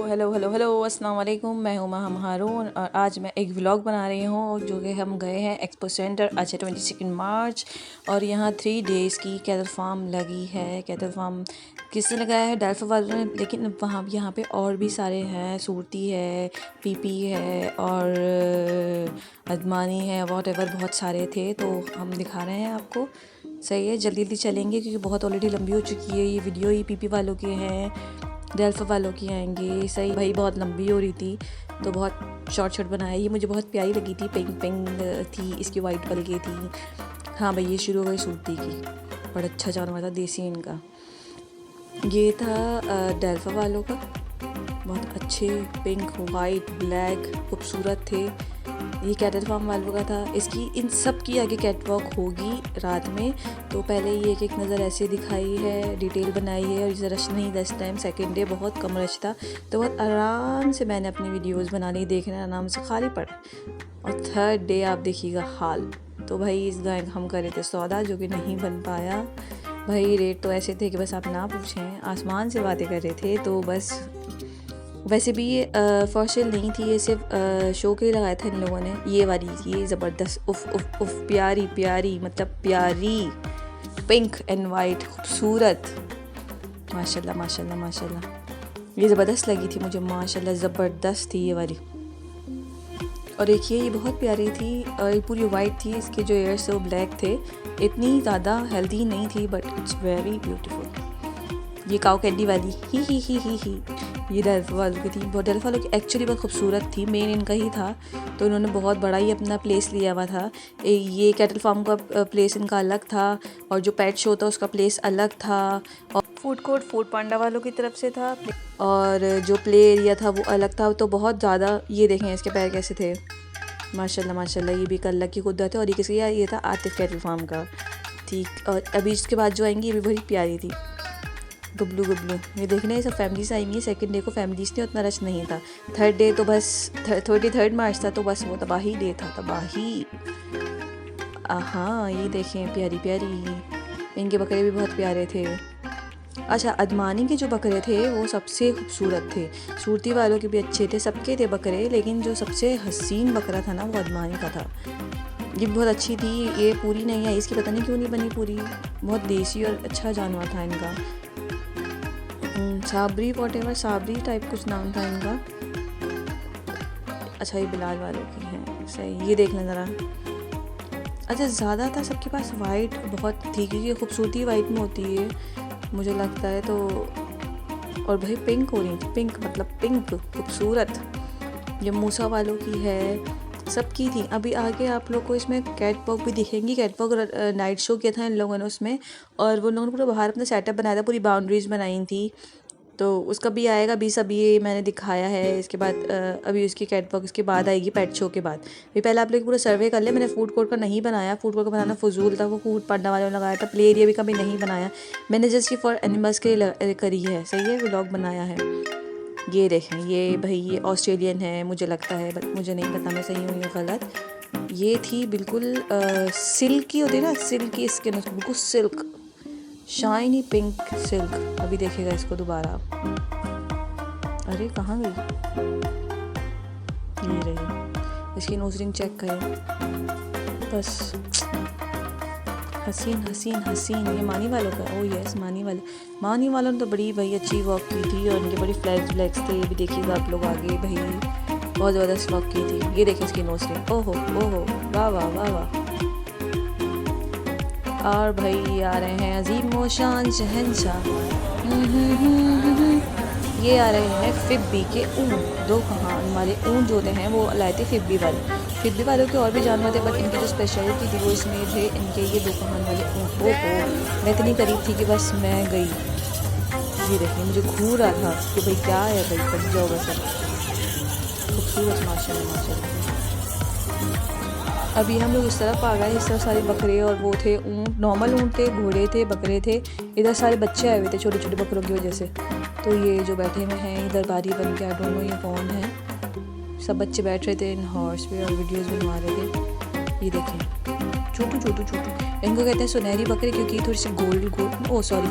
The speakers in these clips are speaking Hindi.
हेलो अस्सलाम वालेकुम। मैं हूँ महम हारून और आज मैं एक व्लॉग बना रही हूँ जो कि हम गए हैं एक्सपो सेंटर आज 22 मार्च और यहाँ 3 डेज़ की कैटल फार्म लगी है। कैटल फार्म किसने लगाया है? डेल्फा वालों ने, लेकिन वहाँ यहाँ पे और भी सारे हैं। सूरती है, पीपी है और अदमानी है, वॉटेवर बहुत सारे थे तो हम दिखा रहे हैं आपको। सही है, जल्दी जल्दी चलेंगे क्योंकि बहुत ऑलरेडी लंबी हो चुकी है ये वीडियो। ये पीपी वालों के हैं, डेल्फा वालों की आएंगे। सही भाई, बहुत लंबी हो रही थी तो बहुत शॉर्ट बनाया। ये मुझे बहुत प्यारी लगी थी, पिंक पिंक थी, इसकी वाइट पलके थी। हाँ भाई, ये शुरू हो गई सूरती की, बड़ा अच्छा जानवर था देसी इनका। ये था डेल्फा वालों का, बहुत अच्छे पिंक वाइट ब्लैक खूबसूरत थे। ये कैटल फार्म वालों का था। इसकी इन सब की आगे कैटवॉक होगी रात में, तो पहले ये एक नज़र ऐसे दिखाई है, डिटेल बनाई है। और इसे रश नहीं था इस टाइम, सेकेंड डे बहुत कम रश था तो बहुत आराम से मैंने अपनी वीडियोस बनानी, देखने आराम से खाली पड़ा। और थर्ड डे आप देखिएगा हाल। तो भाई इस गाय हम कर रहे थे सौदा जो कि नहीं बन पाया। भाई रेट तो ऐसे थे कि बस आप ना पूछें, आसमान से बातें कर रहे थे। तो बस वैसे भी ये फॉर सेल नहीं थी, ये सिर्फ शो के लिए लगाया था इन लोगों ने। ये वाली ये ज़बरदस्त, उफ उफ उफ, प्यारी प्यारी, मतलब प्यारी, पिंक एंड वाइट खूबसूरत, माशाल्लाह माशाल्लाह माशाल्लाह। ये ज़बरदस्त लगी थी मुझे, माशाल्लाह ज़बरदस्त थी ये वाली। और देखिए ये बहुत प्यारी थी और ये पूरी वाइट थी, इसके जो एयर्स थे वो ब्लैक थे। इतनी ज़्यादा हेल्दी नहीं थी बट इट्स वेरी ब्यूटीफुल। ये काऊ कैंडी वाली ही ये डेल्फा वालों की थी। बहुत डेल्फा वालों की एक्चुअली बहुत खूबसूरत थी, मेन इनका ही था तो इन्होंने बहुत बड़ा ही अपना प्लेस लिया हुआ था। ये कैटल फार्म का प्लेस इनका अलग था और जो पेट शो था उसका प्लेस अलग था। और फूड कोर्ट फूड पांडा वालों की तरफ से था और जो प्ले एरिया था वो अलग था। तो बहुत ज़्यादा, ये देखें इसके पैर कैसे थे, माशाल्लाह माशाल्लाह। ये भी एक अल्लाह की कुदरत है। और ये किसकी, ये था आतिफ कैटल फार्म का, ठीक। और अभी इसके बाद जो आएंगी ये भी बड़ी प्यारी थी, गुबलू गुबलू। ये देखना, ये सब फैमिलीज आई हुई है। सेकंड डे को फैमिलीज थी, उतना रश नहीं था। थर्ड डे तो बस 33 मार्च था तो बस वो तबाही डे था, तबाही। हाँ ये देखें प्यारी प्यारी, इनके बकरे भी बहुत प्यारे थे। अच्छा, अदमानी के जो बकरे थे वो सबसे खूबसूरत थे। सूरती वालों के भी अच्छे थे, सबके थे बकरे, लेकिन जो सबसे हसीन बकरा था ना वो अदमानी का था। ये बहुत अच्छी थी। ये पूरी नहीं आई, इसकी पता नहीं क्यों नहीं बनी पूरी। बहुत देसी और अच्छा जानवर था इनका, साबरी वॉटेवर, साबरी टाइप कुछ नाम था इनका। अच्छा, ये बिलाल वालों की है, सही। ये देखना ज़रा। अच्छा, ज़्यादा था सबके पास वाइट बहुत थी क्योंकि खूबसूरती वाइट में होती है मुझे लगता है। तो और भाई पिंक हो रही थी, पिंक मतलब पिंक खूबसूरत। ये मूसा वालों की है, सबकी थी। अभी आगे आप लोग को इसमें कैटवॉक भी दिखेंगी। कैटवॉक नाइट शो किया था इन लोगों ने उसमें, और वो लोगों ने पूरा बाहर अपना सेटअप बनाया था, पूरी बाउंड्रीज बनाई थी, तो उसका भी आएगा 20। अभी ये मैंने दिखाया है। इसके बाद अभी उसकी कैटवॉक इसके बाद आएगी, पेट शो के बाद। भी पहले आप लोग पूरा सर्वे कर ले। मैंने फूड कोर्ट का नहीं बनाया, फूड कोर्ट का बनाना फजूल था, वो फूड पांडा वालों ने लगाया था। प्ले एरिया भी कभी नहीं बनाया मैंने, जस्ट ये फॉर एनिमल्स के लिए करी है। सही है, व्लॉग बनाया है। ये देखें, ये भाई ये ऑस्ट्रेलियन है मुझे लगता है, बट मुझे नहीं पता मैं सही हूँ या गलत। ये थी बिल्कुल सिल्की होती है ना, सिल्की स्किन, बिल्कुल सिल्क, शाइनी पिंक सिल्क। अभी देखेगा इसको दोबारा। अरे कहाँ गई, ये रही। इसकी नोज रिंग चेक करें, बस हसीन हसीन हसीन। ये मानी वालों का, ओ यस मानी वालों ने तो बड़ी भाई अच्छी वॉक की थी और उनके बड़ी फ्लैग्स थे। ये भी देखिएगा आप लोग आगे, भाई बहुत ज़बरदस्त वॉक की थी। ये देखिए इसकी नोज रिंग, ओहो वाह वाह वाह वाह। और भाई आ रहे हैं अजीम व शान शहंशाह, ये आ रहे हैं फिब्बी के ऊँट। दो कहाँ हमारे ऊँट जो होते हैं वो लाए थे फिब्बी वालों के और भी जानवर थे, बट इनकी जो स्पेशलिटी थी वो इसमें थे इनके ये 2 कहान वाले ऊँट। ओहो, मैं इतनी करीब थी कि बस मैं गई। ये देखिए मुझे घूर रहा था कि भाई क्या है, भाई बच जाओ बस। खूबसूरत माशाल्लाह माशाल्लाह। अभी हम लोग इस तरफ आ गए, इस तरफ सारे बकरे और वो थे ऊँट, नॉर्मल ऊँट थे, घोड़े थे, बकरे थे। इधर सारे बच्चे आए हुए थे छोटे छोटे बकरों की वजह से। तो ये जो बैठे हुए हैं इधर बारी बन के, दोनों ये कौन है, सब बच्चे बैठ रहे थे इन हॉर्स पे और वीडियोस बनवा रहे थे। ये देखें छोटू छोटू छोटू, इनको कहते हैं सुनहरी बकरे क्योंकि थोड़े से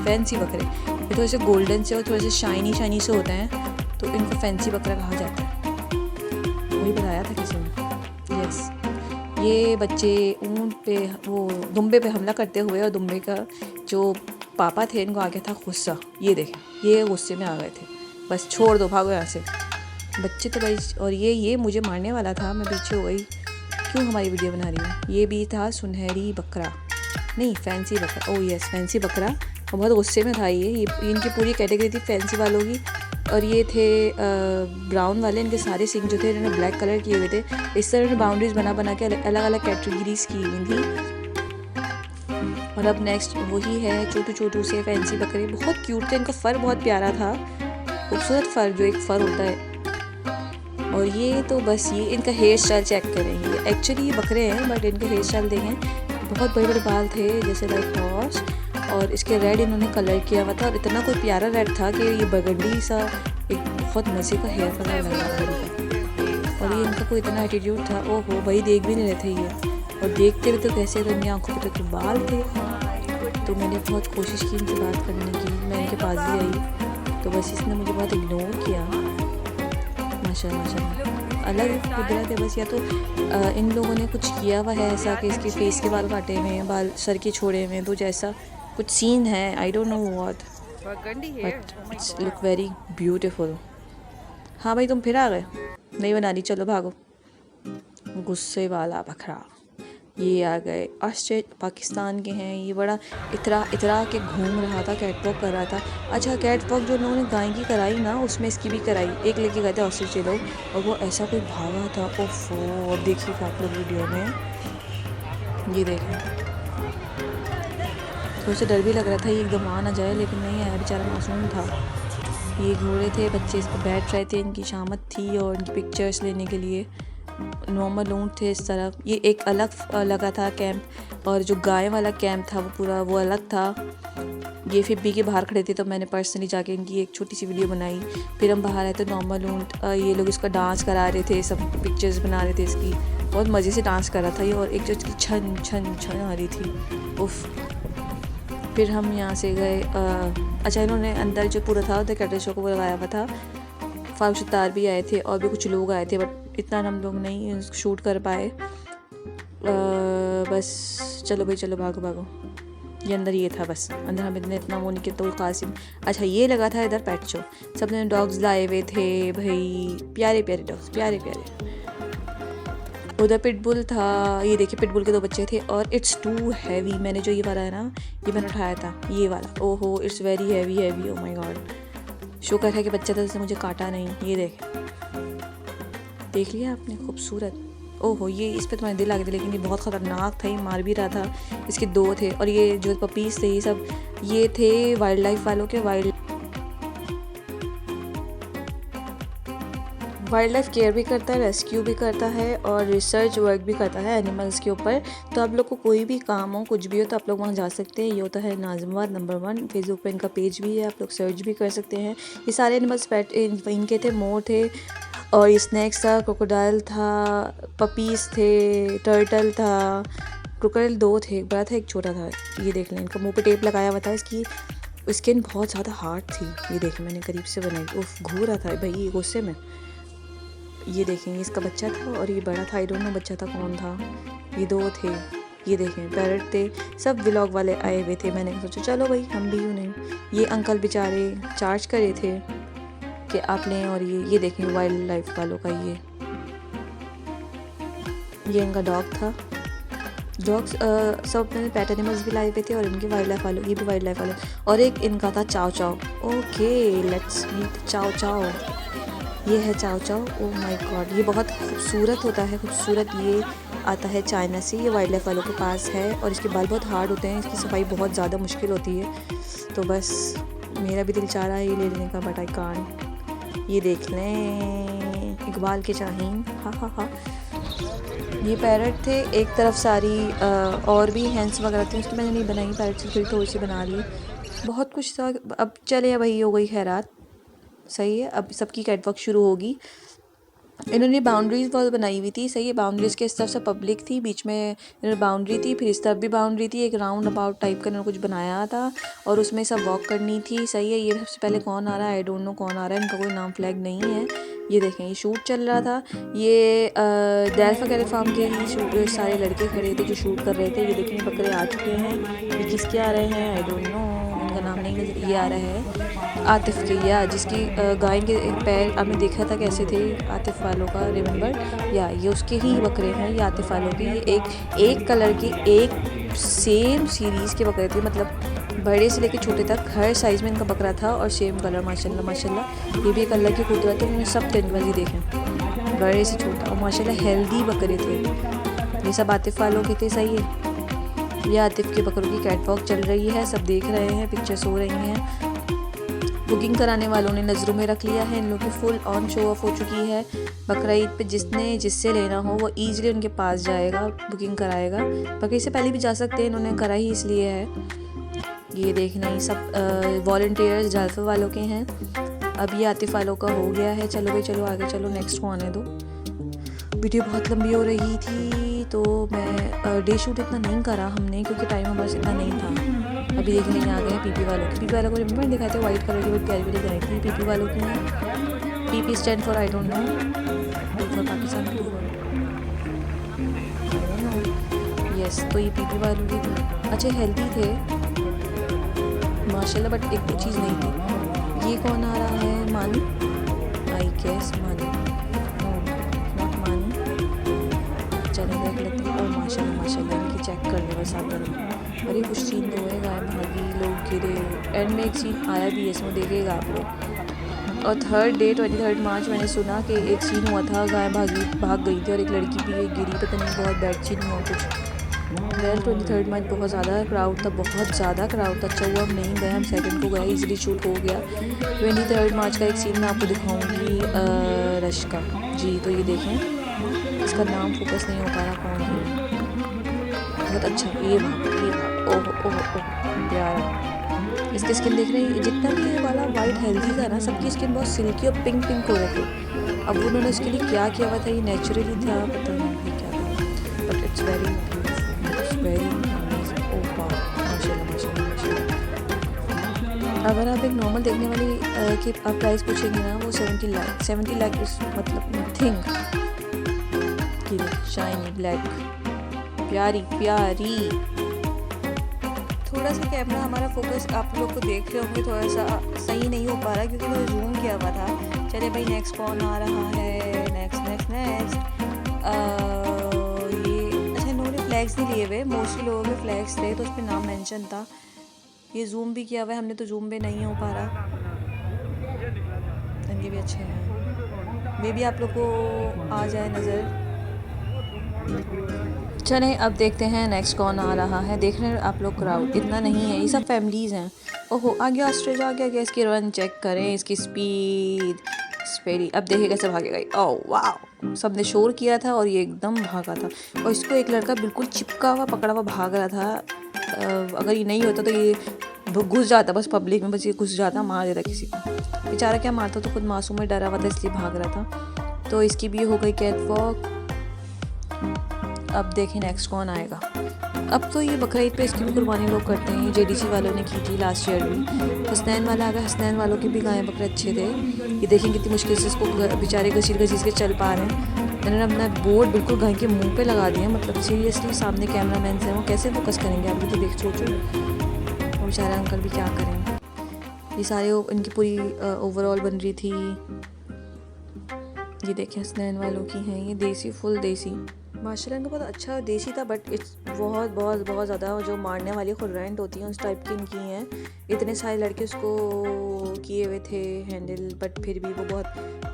फैंसी बकरे। ये थोड़े से गोल्डन से और थोड़े से शाइनी से होते हैं तो इनको फैंसी बकरा कहा जाता है। वही बताया था किसी ने। यस, ये बच्चे ऊँट पे, वो दुम्बे पे हमला करते हुए, और दुम्बे का जो पापा थे इनको आ गया था गुस्सा। ये देखें, ये गुस्से में आ गए थे, बस छोड़ दो, भागो यहाँ से। बच्चे तो भाई, और ये मुझे मारने वाला था, मैं पीछे हो गई। क्यों हमारी वीडियो बना रही हूँ। ये भी था सुनहरी बकरा, नहीं फैंसी बकरा। ओह यस, फैंसी बकरा। और बहुत गुस्से में था ये इनकी पूरी कैटेगरी थी फैंसी वालों की। और ये थे ब्राउन वाले, इनके सारे सिंग जो थे इन्होंने ब्लैक कलर किए हुए थे। इस तरह इन्होंने बाउंड्रीज बना के अलग अलग कैटेगरीज की हुई थी। और अब नेक्स्ट वही है छोटू से फैंसी बकरे, बहुत क्यूट थे। इनका फ़र बहुत प्यारा था, खूबसूरत फ़र, जो एक फ़र होता है। और ये तो बस ये इनका हेयर स्टाइल चेक करेंगे। एक्चुअली ये बकरे हैं बट इनके हेयर स्टाइल देखें, बहुत बड़े बड़े बाल थे जैसे लाइक हॉर्स। और इसके रेड इन्होंने कलर किया हुआ था, और इतना कोई प्यारा रेड था कि ये बर्गंडी सा एक बहुत मज़े का हेयर कलर लगा था। और ये इनका कोई इतना एटीट्यूड था, ओहो भाई देख भी नहीं रहे थे ये, और देखते हुए तो कैसे, तो इनकी आँखों पर तो बाल थे। तो मैंने बहुत कोशिश की इनसे बात करने की, मैं इनके पास भी आई तो बस इसने मुझे बहुत इग्नोर किया। माशाल्लाह अलग कुदरत है बस। या तो इन लोगों ने कुछ किया हुआ है ऐसा कि इसके फेस के बाल काटे हुए हैं, बाल सर के छोड़े हुए हैं, तो जैसा कुछ सीन है, I don't know what, but it's look very beautiful. हाँ भाई तुम फिर आ गए, नहीं बना रही, चलो भागो। गुस्से वाला बकरा। ये आ गए ऑस्ट्रेलिया, पाकिस्तान के हैं। ये बड़ा इतरा के घूम रहा था, कैट वॉक कर रहा था। अच्छा, कैट वॉक जो लोगों ने गाय की कराई ना, उसमें इसकी भी कराई। एक लेके गए थे ऑस्ट्रेलिया लोग, और वो ऐसा कोई भागा था, ओफो। और देखिएगा आप लोग वीडियो में, ये देखें, थोड़ा सा डर भी लग रहा था ये एकदम आ ना जाए, लेकिन नहीं आया, बेचारा मासूम था। ये घोड़े थे, बच्चे इस पर बैठ रहे थे, इनकी शामत थी और इनकी पिक्चर्स लेने के लिए। नॉर्मल ऊँट थे इस तरफ। ये एक अलग लगा था कैंप, और जो गाय वाला कैंप था वो पूरा वो अलग था। ये फिर के बाहर खड़े थे, तो मैंने पर्सनली जाके इनकी एक छोटी सी वीडियो बनाई। फिर हम बाहर आए तो नॉर्मल ऊँट, ये लोग इसका डांस करा रहे थे, सब पिक्चर्स बना रहे थे इसकी, बहुत मज़े से डांस कर रहा था ये। और एक जो इसकी छन छन छन आ रही थी, उफ़। फिर हम यहाँ से गए, अच्छा इन्होंने अंदर जो पूरा था द कैटल शो को लगाया हुआ था। फारूक सत्तार भी आए थे और भी कुछ लोग आए थे, बट इतना हम लोग नहीं शूट कर पाए। बस चलो भाई चलो, भागो भागो। ये अंदर ये था, बस अंदर हम इतना वो नहीं किया। तो कासिम, अच्छा ये लगा था इधर पेट शो, सब ने डॉग्स लाए हुए थे भाई, प्यारे प्यारे डॉग्स, प्यारे प्यारे। उधर पिटबुल था, ये देखिए पिटबुल के 2 बच्चे थे। और इट्स टू हैवी, मैंने जो ये वाला है ना, ये मैंने उठाया था, ये वाला, ओहो it's very heavy heavy, O my God. शुक्र है कि बच्चा था जिसने मुझे काटा नहीं। ये देख लिया आपने, खूबसूरत। ओहो, ये इस पे तुम्हारे दिल आ गए थे, लेकिन ये बहुत ख़तरनाक था, ये मार भी रहा था। इसके 2 थे, और ये जो पपीज़ थे ये सब ये थे वाइल्ड लाइफ वालों के। वाइल्ड लाइफ केयर भी करता है, रेस्क्यू भी करता है, और रिसर्च वर्क भी करता है एनिमल्स के ऊपर। तो आप लोग को कोई भी काम हो, कुछ भी हो, तो आप लोग वहाँ जा सकते हैं। ये होता है नाज़िमाबाद नंबर 1, फेसबुक पे इनका पेज भी है, आप लोग सर्च भी कर सकते हैं। ये सारे एनिमल्स पेट इनके थे, मोर थे, और स्नैक्स था, क्रोकोडाइल था, पपीज़ थे, टर्टल था। क्रोकोडाइल 2 थे, एक बड़ा था एक छोटा था। ये देख लें, इनका मुँह पे टेप लगाया हुआ था, इसकी स्किन बहुत ज़्यादा हार्ड थी। ये देखें, मैंने करीब से बनाई, उफ घूर रहा था भाई ये गुस्से में। ये देखें, इसका बच्चा था और ये बड़ा था, आई डोंट नो बच्चा था कौन था। ये 2 थे, ये देखें पैरट थे। सब व्लॉग वाले आए हुए थे, मैंने सोचा चलो भाई हम भी उन्हें। ये अंकल बेचारे चार्ज करे थे कि आप लें। और ये देखें वाइल्ड लाइफ वालों का, ये इनका डॉग था। डॉग्स सब मैंने पेट एनिमल्स भी लाए हुए थे, और इनके वाइल्ड लाइफ वालों, ये भी वाइल्ड लाइफ वाले। और एक इनका था चाओ चाओ। ओके लेट्स मीट चाओ चाओ। ये है चाओ चाओ, ओह माय गॉड, ये बहुत खूबसूरत होता है, खूबसूरत। ये आता है चाइना से, ये वाइल्ड लाइफ वालों के पास है, और इसके बाल बहुत हार्ड होते हैं, इसकी सफाई बहुत ज़्यादा मुश्किल होती है। तो बस मेरा भी दिल चाह रहा है ये ले लेने का, बट आई कांट। ये देख लें इकबाल के शाहीन, हा हा हा। ये पैरट थे, एक तरफ सारी और भी हैंड्स वगैरह थी, उसकी मैंने नहीं बनाई, पैरट से थोड़ी सी बना ली। बहुत कुछ था। अब चले भाई, हो गई खैरात, सही है। अब सबकी कैटवॉक शुरू होगी। इन्होंने बाउंड्रीज बहुत बनाई हुई थी, सही है। बाउंड्रीज के इस तरफ से पब्लिक थी, बीच में इन्होंने बाउंड्री थी, फिर इस तरफ भी बाउंड्री थी, एक राउंड अबाउट टाइप का इन्होंने कुछ बनाया था और उसमें सब वॉक करनी थी, सही है। ये सबसे पहले कौन आ रहा है, आई डोंट नो कौन आ रहा है, इनका कोई नाम फ्लैग नहीं है। ये देखें, ये शूट चल रहा था। ये डेल्फा कैटल फार्म के ही शूट, सारे लड़के खड़े थे जो शूट कर रहे थे। ये देखिए बकरे आ चुके हैं। ये किसके आ रहे हैं, आई डोंट नो, इनका नाम नहीं नजर। ये आ रहा है आतिफ के, या जिसकी गाय के पैर आपने देखा था कैसे थे आतिफ वालों का, रिमेंबर, या ये उसके ही बकरे हैं, ये आतिफ वालों के। ये एक कलर के, एक सेम सीरीज़ के बकरे थे, मतलब बड़े से लेकर छोटे तक हर साइज़ में इनका बकरा था और सेम कलर, माशाल्लाह माशाल्लाह। ये भी एक अल्लाह की कुदरत है, उन्होंने सब टेंटबाजी देखें, बड़े से छोटा, और माशाल्लाह हेल्दी बकरे थे। ये सब आतिफ वालों के थे, सही है। ये आतिफ के बकरों की कैट वॉक चल रही है, सब देख रहे हैं, पिक्चर्स हो रही हैं। बुकिंग कराने वालों ने नज़रों में रख लिया है, इन लोगों की फुल ऑन शो ऑफ हो चुकी है। बकरा ईद पे जिससे लेना हो वो ईजिली उनके पास जाएगा, बुकिंग कराएगा। बकरी से पहले भी जा सकते हैं, इन्होंने करा ही इसलिए है। ये देखना, ये सब वॉल्टियर्स जालफा वालों के हैं। अब ये आतिफ वालों का हो गया है। चलो भाई चलो आगे चलो, नेक्स्ट को आने दो। वीडियो बहुत लंबी हो रही थी तो मैं डे शूट इतना नहीं करा हमने, क्योंकि टाइम हमारे पास इतना नहीं था। अभी देखने आ गए पीपी वालों की। पीपी वालों को रिमेंबर दिखाए थे, वाइट कलर की बहुत प्यारी वाली गाय थी, पीपी वालों की हैं। PP stand for I don't know, for Pakistan, yes. तो ये पीपी वालों की थी, अच्छे हेल्दी थे माशाल्लाह, बट एक तो चीज़ नहीं थी। ये कौन आ रहा है, मानी, आई गेस मानी, नॉट मानी। चलो देख लेते हैं। और माशाल्लाह माशाल्लाह इनकी चेक कर ले बस आप लोग। अरे कुछ सीन तो है, गाय भागी, लोग गिरे, एंड में एक सीन आया भी है, इसमें देखिएगा आप लोग। और 23 मार्च मैंने सुना कि एक सीन हुआ था, गाय भाग गई थी और एक लड़की भी गिरी, पता नहीं बहुत बैड सीन हुआ कुछ। वेल 23 मार्च बहुत ज़्यादा क्राउड था, बहुत ज़्यादा क्राउड था। अच्छा हुआ हम नहीं गए, हम सेकंड को गए, इजीली शूट हो गया। 23 मार्च का एक सीन मैं आपको दिखाऊंगी रश का जी। तो ये देखें, इसका नाम फोकस नहीं हो पा रहा, कौन है, बहुत अच्छा। ये ओह ओह ओह प्यारा। इसकी स्किन देख रहे हैं, जितना भी ये वाला वाइट हेल्दी था ना, सबकी स्किन बहुत सिल्की और पिंक पिंक हो रहे थे। अब उन्होंने इसके लिए क्या किया हुआ था, ये नेचुरली था, पता नहीं क्या था, but it's very beautiful, it's very amazing. Oh वाह, माशाल्लाह माशाल्लाह माशाल्लाह। अगर आप एक नॉर्मल देखने वाली की आप प्राइस पूछेंगे ना, वो 70 लाख मतलब नथिंग। शाइनी ब्लैक, प्यारी प्यारी। थोड़ा सा कैमरा हमारा फोकस आप लोग को देख रहे होंगे, थोड़ा सा सही नहीं हो पा रहा क्योंकि मैं जूम किया हुआ था। चले भाई नेक्स्ट कौन आ रहा है, नेक्स्ट ये अच्छा, इन्होंने फ्लैग्स नहीं लिए हुए, मोस्टली लोगों के फ्लैग्स थे तो उस पर नाम मेंशन था। ये जूम भी किया हुआ है हमने, तो जूम भी नहीं हो पा रहा। इनके भी अच्छे हैं, मे भी आप लोग को आ जाए नज़र। चले अब देखते हैं नेक्स्ट कौन आ रहा है। देख रहे हैं आप लोग, क्राउड इतना नहीं है, ये सब फैमिलीज़ हैं। ओहो आ गया ऑस्ट्रिच, आ गया। इसकी रन चेक करें, इसकी स्पीड स्पेरी। अब देखिए कैसे भागेगा। ओह वाह, सबने शोर किया था और ये एकदम भागा था, और इसको एक लड़का बिल्कुल चिपका हुआ पकड़ा हुआ भाग रहा था। अगर ये नहीं होता तो ये घुस जाता बस पब्लिक में, बस ये घुस जाता, मार देता किसी को। बेचारा क्या मारता, तो खुद मासूम में डरा हुआ था इसलिए भाग रहा था। तो इसकी भी हो गई कैट वॉक। अब देखें नेक्स्ट कौन आएगा। अब तो ये बकरा ईद पे इसकी भी कुर्बानी लोग करते हैं, जेडीसी वालों ने की थी लास्ट ईयर भी। हसनैन वाला आ गया, हसनैन वालों के भी गायें बकरे अच्छे थे। ये देखें कितनी मुश्किल से इसको बेचारे घसीट के चल पा रहे हैं। मैंने अपना बोर्ड बिल्कुल गाय के मुंह पे लगा दिया, मतलब सीरियसली सामने कैमरा मैन से वो कैसे फोकस करेंगे, आप भी तो देख सोचो। और बेचारे अंकल भी क्या करें। ये सारे इनकी पूरी ओवरऑल बन रही थी। ये देखें हसनैन वालों की हैं, ये देसी, फुल देसी माशाल्लाह। इनका बहुत अच्छा देसी था, बट इट्स बहुत बहुत बहुत ज़्यादा जो मारने वाली खुर्रेंट होती हैं उस टाइप की इनकी हैं। इतने सारे लड़के उसको किए हुए थे हैंडल, बट फिर भी वो बहुत,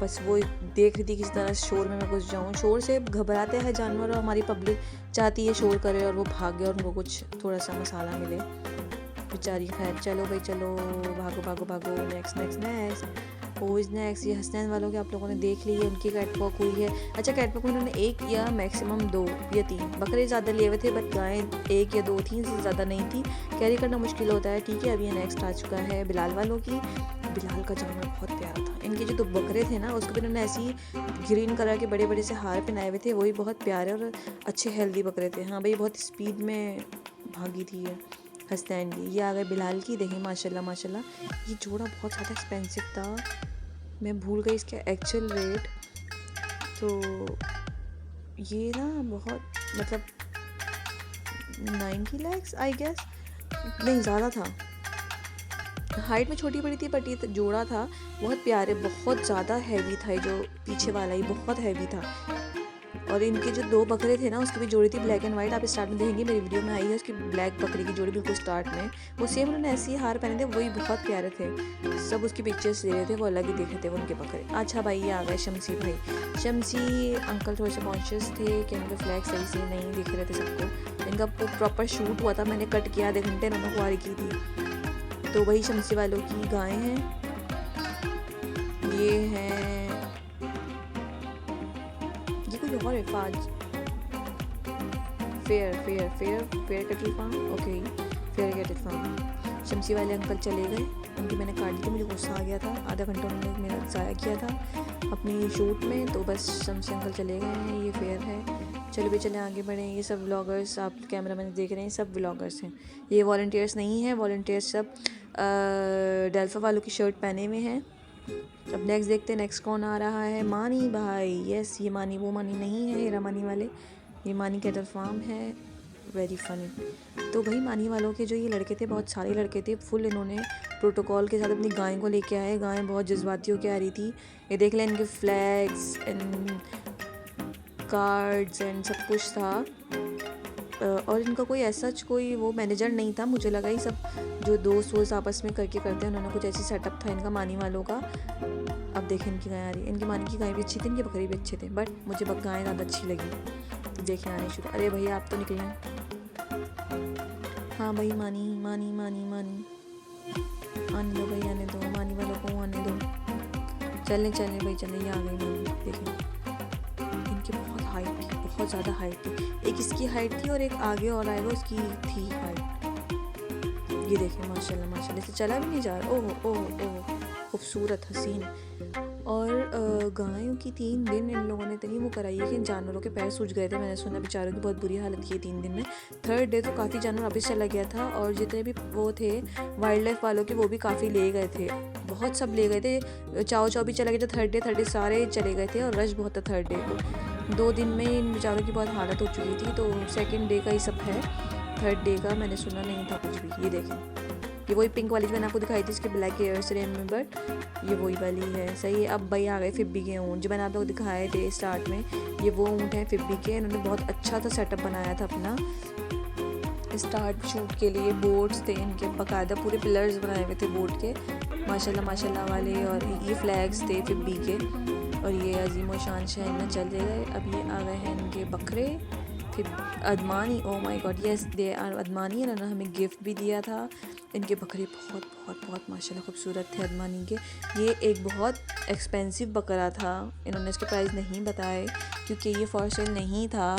बस वो देख रही थी किस तरह शोर में मैं घुस जाऊँ। शोर से घबराते हैं जानवर, और हमारी पब्लिक चाहती है शोर करे और वो भाग गए और उनको कुछ थोड़ा सा मसाला मिले बेचारी। खैर चलो भाई चलो, भागो भागो भागो। नेक्स्ट वो इज़ नेक्स्ट। ये हसनैन वालों के आप लोगों ने देख ली है, उनकी कैटवॉक हुई है। अच्छा कैटवॉक में उन्होंने एक या मैक्सिमम 2 या 3 बकरे ज़्यादा लिए हुए थे, बट गायें 1 या 2 थी, ज़्यादा नहीं थी। कैरी करना मुश्किल होता है, ठीक है। अब ये नेक्स्ट आ चुका है बिलाल वालों की। बिलाल का जानवर बहुत प्यारा था। इनके जो 2 बकरे थे ना, उसको भी इन्होंने ऐसे ही ग्रीन कलर के बड़े बड़े से हार पहनाए हुए थे। वही बहुत प्यारे और अच्छे हेल्दी बकरे थे। हाँ भाई, बहुत स्पीड में भागी थी ये हसनैन की। ये आ गए बिलाल की। देखें माशाल्लाह माशाल्लाह, ये जोड़ा बहुत ज़्यादा एक्सपेंसिव था। मैं भूल गई इसका एक्चुअल रेट। तो ये ना बहुत मतलब 90 lakhs आई गेस, नहीं ज़्यादा था। हाइट में छोटी बड़ी थी, बट ये जोड़ा था बहुत प्यारे, बहुत ज़्यादा हैवी था। ये जो पीछे वाला ही बहुत हैवी था। और इनके जो 2 बकरे थे ना, उसकी भी जोड़ी थी ब्लैक एंड वाइट। आप स्टार्ट में देखेंगे, मेरी वीडियो में आई है उसकी ब्लैक बकरी की जोड़ी बिल्कुल स्टार्ट में। वो सेम उन्होंने ऐसे ही हार पहने थे, वही बहुत प्यारे थे। सब उसकी पिक्चर्स ले रहे थे, वो अलग ही देख रहे थे वो उनके बकरे। अच्छा भाई, ये आ गए शमसी भाई। शमसी अंकल थोड़े से कॉन्शियस थे कि इनके फ्लैग सही से नहीं दिख रहे थे सबको। इनका प्रॉपर शूट हुआ था, मैंने कट किया, आधे घंटे इन्होंने खुआरी की थी। तो वही शमसी वालों की गायें हैं। ये हैं, ये कोई और है, Faaz fair cattle farm. Okay, fair cattle farm. Shamsi वाले अंकल चले गए, उनकी मैंने काट दी थी, मुझे गुस्सा आ गया था। आधा घंटा उन्होंने मेरा ज़ाया किया था अपनी शूट में, तो बस शमसी अंकल चले गए हैं। ये फेयर है। चलो भी चले आगे बढ़ें। ये सब व्लॉगर्स, आप कैमरा मैन देख रहे हैं, सब व्लॉगर्स हैं। ये वॉलंटियर्स नहीं हैं, वॉलंटियर्स सब डेल्फा वालों की शर्ट पहने हुए हैं। अब नेक्स्ट देखते हैं, नेक्स्ट कौन आ रहा है। मानी भाई, यस, ये मानी, वो मानी नहीं है, ये मानी वाले, ये मानी कैटल फार्म है। Very funny. तो भाई मानी वालों के जो ये लड़के थे, बहुत सारे लड़के थे, फुल इन्होंने प्रोटोकॉल के साथ अपनी गाय को लेके आए। गाय बहुत जज्बाती होकर आ रही थी। ये देख लें, इनके फ्लैग्स एंड कार्ड्स एंड सब कुछ था। और इनका कोई ऐसा कोई वो मैनेजर नहीं था। मुझे लगा ही सब जो दोस्त वोस्त आपस में करके करते हैं, उन्होंने कुछ ऐसी सेटअप था इनका मानी वालों का। अब देखें इनकी गाय आ रही है। इनकी मानी की गाय भी अच्छी थी, इनके बकरी भी अच्छे थे, बट मुझे गाय ज़्यादा अच्छी लगी। तो देखें आने शुरू। अरे भैया आप तो निकले। हाँ भाई, मानी मानी मानी मानी आने दो भाई, आने दो, मानी वालों को आने दो। चलें चलें भाई चलें, ये आ गई मानी। देखें इनकी बहुत हाइट थी, बहुत ज़्यादा हाइट थी। एक इसकी हाइट थी और एक आगे और आएगा उसकी थी हाइट। ये देखें माशाल्लाह माशाल्लाह, से चला भी नहीं जा रहा। ओह ओह ओह, खूबसूरत हसीन। और गायों की 3 दिन इन लोगों ने इतनी वो कराई है कि इन जानवरों के पैर सूज गए थे। मैंने सुना बेचारों की बहुत बुरी हालत की है 3 दिन में। 3rd डे तो काफ़ी जानवर वापस चला गया था, और जितने भी वो थे वाइल्ड लाइफ वालों के, वो भी काफ़ी ले गए थे, बहुत सब ले गए थे। चाव चाव भी चला गया था 3rd डे सारे चले गए थे, और रश बहुत था 3rd डे को। 2 दिन में इन बेचारों की बहुत हालत हो चुकी थी। तो 2nd डे का ही सब है, 3rd डे का मैंने सुना नहीं था कुछ भी। ये देखें, ये वही पिंक वाली जो मैंने आपको दिखाई थी, इसके ब्लैक हेयर्स रिमेंबर, ये वही वाली है। सही है। अब भाई आ गए फिब्बी के ऊँट, जो मैंने आप लोग दिखाए थे स्टार्ट में। ये वो ऊँट हैं फिब्बी के। इन्होंने बहुत अच्छा सा सेटअप बनाया था अपना स्टार्ट शूट के लिए। बोट्स थे इनके, बाकायदा पूरे पिलर्स बनाए हुए थे बोट के, माशाल्लाह माशाल्लाह वाले। और ये फ्लैग्स थे फिब्बी के। और ये अजीम व शान शहर चले गए। अब ये आ गए हैं इनके बकरे, फिर अदमानी। Oh my god, yes they are अदमानी। इन्होंने हमें गिफ्ट भी दिया था। इनके बकरे बहुत बहुत बहुत माशाल्लाह खूबसूरत थे अदमानी के। ये एक बहुत एक्सपेंसिव बकरा था, इन्होंने इसके प्राइस नहीं बताए क्योंकि ये फॉर सेल नहीं था,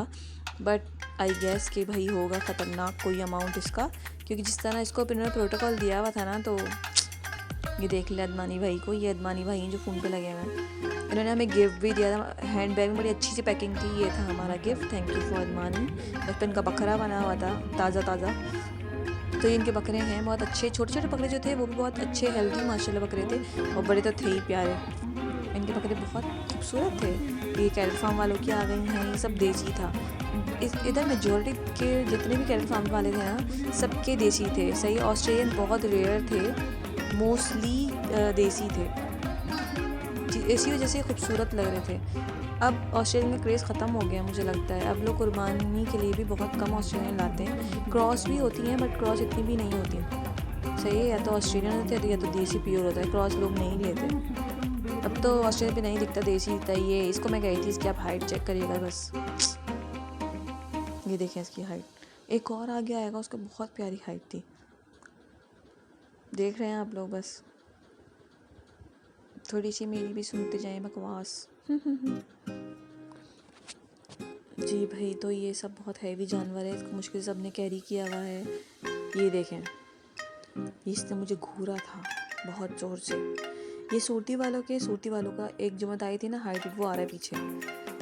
बट आई गेस कि भाई होगा ख़तरनाक कोई अमाउंट इसका, क्योंकि जिस तरह इसको इन्होंने प्रोटोकॉल दिया हुआ था ना। तो ये देख लिया अदमानी भाई को। ये अदमानी भाई जो फ़ोन पे लगे हुए हैं, इन्होंने हमें गिफ्ट भी दिया था। हैंड बैग में बड़ी अच्छी सी पैकिंग थी। ये था हमारा gift. Thank you for Admani. बचपन का बकरा बना हुआ था, ताज़ा ताज़ा। तो ये इनके बकरे हैं बहुत अच्छे। छोटे छोटे बकरे जो थे वो भी बहुत अच्छे हेल्दी माशाल्लाह बकरे थे, और बड़े तो थे ही प्यारे। इनके बकरे बहुत खूबसूरत थे। ये कैटल फार्म वालों की आ गई हैं, ये सब देसी था। इधर मेजॉरिटी के जितने भी कैटल फार्म वाले थे ना, सबके देसी थे। सही, ऑस्ट्रेलियन बहुत रेयर थे, मोस्टली देसी थे। इसी वजह से खूबसूरत लग रहे थे। अब ऑस्ट्रेलियन में क्रेज़ ख़त्म हो गया मुझे लगता है। अब लोग कुर्बानी के लिए भी बहुत कम ऑस्ट्रेलियन लाते हैं। क्रॉस भी होती हैं, बट क्रॉस इतनी भी नहीं होती। सही है, या तो ऑस्ट्रेलियन होते हैं या तो देसी प्योर होता है, क्रॉस लोग नहीं लेते। अब तो ऑस्ट्रेलिया पे नहीं दिखता, देसी दिखता। ये इसको मैं कही थी इसकी आप हाइट चेक करिएगा बस। ये देखें इसकी हाइट। एक और आगे आएगा, उसका बहुत प्यारी हाइट थी। देख रहे हैं आप लोग, बस थोड़ी सी मेरी भी सुनते जाएं बकवास। जी भाई, तो ये सब बहुत हैवी जानवर है, इसको मुश्किल से सबने कैरी किया हुआ है। ये देखें, इसने मुझे घूरा था, बहुत ज़ोर से। ये सूरती वालों का एक जो बताई थी ना हाइट, वो आ रहा है पीछे।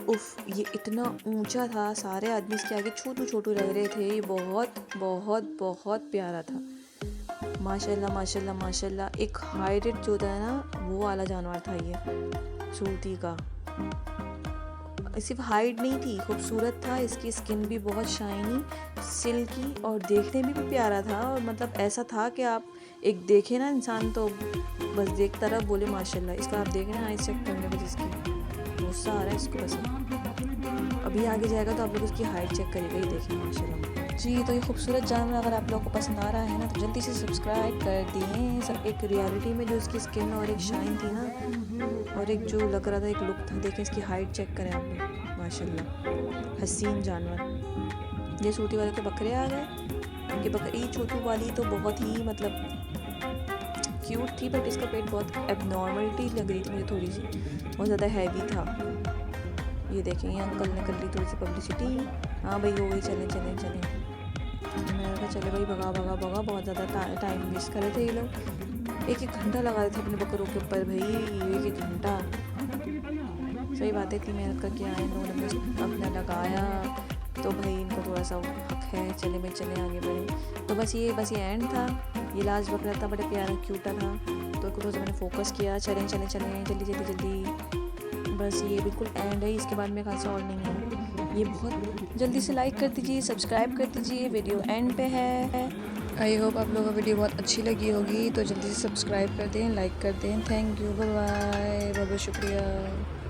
उफ, ये इतना ऊंचा था, सारे आदमी इसके आगे छोटू छोटू लग रहे थे। ये बहुत बहुत बहुत प्यारा था। माशाल्लाह माशाल्लाह माशाल्लाह। एक हाइटेड जो था ना, वो वाला जानवर था ये सूरती का। सिर्फ हाइट नहीं थी, खूबसूरत था। इसकी स्किन भी बहुत शाइनी, सिल्की और देखने में भी प्यारा था। और मतलब ऐसा था कि आप एक देखे ना इंसान तो बस देखता रहा, बोले माशाल्लाह। इसका आप देखें ना, आइस चेक करने पर इसकी गुस्सा आ रहा है इसको पसंद। अभी आगे जाएगा तो आप लोग उसकी हाइट चेक करेगा, ही देखें माशाल्लाह। जी, तो ये खूबसूरत जानवर अगर आप लोगों को पसंद आ रहा है ना, तो जल्दी से सब्सक्राइब कर दिए। सब एक रियलिटी में जो इसकी स्किन और एक शाइन थी ना, और एक जो लग रहा था, एक लुक था। देखें इसकी हाइट चेक करें आप लोग, माशाल्लाह हसीन जानवर। ये सूटी वाले के बकरे आ गए। ये बकरी छोटू वाली तो बहुत ही मतलब क्यूट थी, बट इसका पेट बहुत एबनॉर्मलिटी लग रही थी मुझे, थोड़ी सी बहुत ज़्यादा हैवी था। ये देखें, ये अंकल ने कर ली थोड़ी सी पब्लिसिटी। हाँ भाई, हो गई, चलें चलें चलें। मैंने कहा चले भाई, भगा भगा भगा। बहुत ज़्यादा टाइम वेस्ट कर रहे थे ये लोग। एक घंटा लगा रहे थे अपने बकरों के ऊपर भाई, एक घंटा। सही बात है, इतनी मेहनत करके आए, इन्होंने बस अपना लगाया तो भाई इनको थोड़ा सा हक है। चले भाई, चले आगे बढ़े। तो बस ये एंड था। ये लास्ट बकरा था, बड़े प्यारा क्यूटा था, तो थोड़ा सा मैंने फोकस किया। चलें चलें चलें, जल्दी जल्दी जल्दी। बस ये बिल्कुल एंड है, इसके बाद में खासा और नहीं है। ये बहुत जल्दी से लाइक कर दीजिए, सब्सक्राइब कर दीजिए। वीडियो एंड पे है। आई होप आप लोगों को वीडियो बहुत अच्छी लगी होगी, तो जल्दी से सब्सक्राइब कर दें, लाइक कर दें। थैंक यू, बाय बाय, बहुत बहुत शुक्रिया।